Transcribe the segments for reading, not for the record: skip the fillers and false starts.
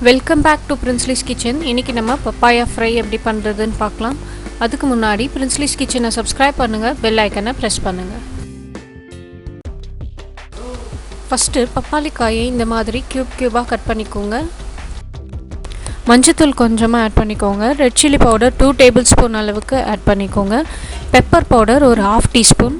Welcome back to பிரின்ஸ்லிஸ் kitchen. இன்றைக்கி நம்ம பப்பாயா ஃப்ரை எப்படி பண்ணுறதுன்னு பார்க்கலாம். அதுக்கு முன்னாடி பிரின்ஸ்லிஸ் கிச்சனை சப்ஸ்கிரைப் பண்ணுங்கள், பெல் ஐக்கனை ப்ரெஸ் பண்ணுங்கள். ஃபஸ்ட்டு பப்பாளி காயை இந்த மாதிரி க்யூபாக கட் பண்ணிக்கோங்க. மஞ்சத்தூள் கொஞ்சமாக ஆட் பண்ணிக்கோங்க. Red chilli powder 2 table spoon அளவுக்கு ஆட் பண்ணிக்கோங்க. பெப்பர் பவுடர் ஒரு 1/2 டீஸ்பூன்.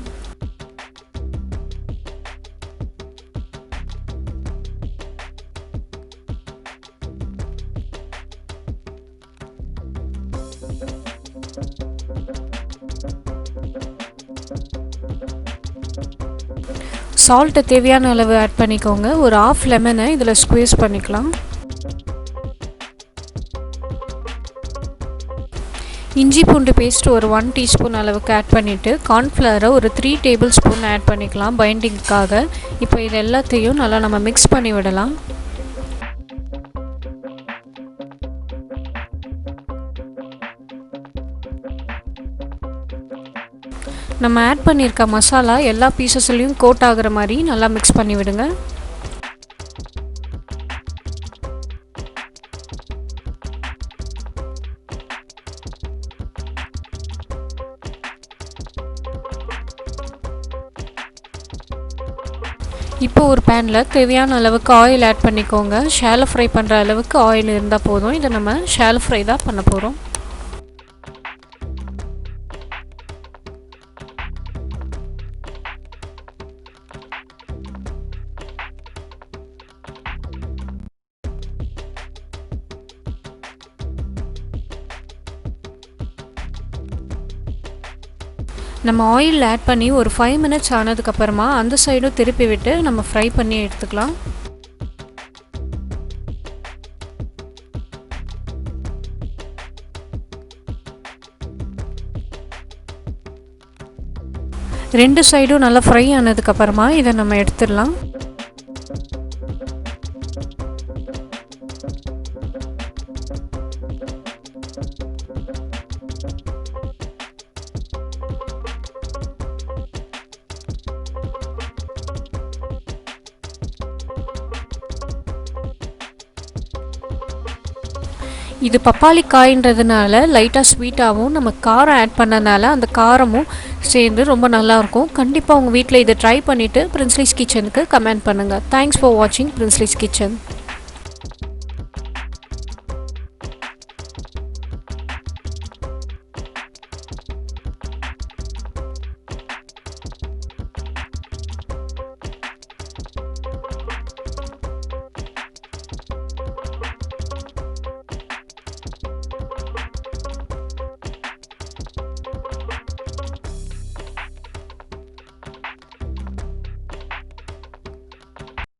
சால்ட்டை தேவையான அளவு ஆட் பண்ணிக்கோங்க. ஒரு 1/2 லெமனை இதில் ஸ்குவீஸ் பண்ணிக்கலாம். இஞ்சி பூண்டு பேஸ்ட் ஒரு 1 டீஸ்பூன் அளவுக்கு ஆட் பண்ணிவிட்டு கார்ன்ஃப்ளவரை ஒரு 3 டேபிள் ஸ்பூன் ஆட் பண்ணிக்கலாம் பைண்டிங்க்காக. இப்போ இது எல்லாத்தையும் நல்லா நம்ம மிக்ஸ் பண்ணி விடலாம். நம்ம ஆட் பண்ணியிருக்க மசாலா எல்லா பீசஸ்லையும் கோட் ஆகிற மாதிரி நல்லா மிக்ஸ் பண்ணி விடுங்க. இப்போ ஒரு பேனில் தேவையான அளவுக்கு ஆயில் ஆட் பண்ணிக்கோங்க. ஷாலோ ஃப்ரை பண்ணுற அளவுக்கு ஆயில் இருந்தால் போதும். இதை நம்ம ஷாலோ ஃப்ரை தான் பண்ண போகிறோம். நம்ம ஆயில் ஆட் பண்ணி ஒரு 5 மினிட்ஸ் ஆனதுக்கப்புறமா அந்த சைடும் திருப்பி விட்டு நம்ம ஃப்ரை பண்ணி எடுத்துக்கலாம். ரெண்டு சைடும் நல்லா ஃப்ரை ஆனதுக்கப்புறமா இதை நம்ம எடுத்துடலாம். இது பப்பாளி காய்ன்றதுனால லைட்டாக ஸ்வீட்டாகவும் நம்ம காரம் ஆட் பண்ணனால அந்த காரமும் சேர்ந்து ரொம்ப நல்லாயிருக்கும். கண்டிப்பாக உங்கள் வீட்டில் இதை ட்ரை பண்ணிவிட்டு பிரின்ஸ்லிஸ் கிச்சனுக்கு கமெண்ட் பண்ணுங்கள். தேங்க்ஸ் ஃபார் வாட்சிங் பிரின்ஸ்லிஸ் கிச்சன்.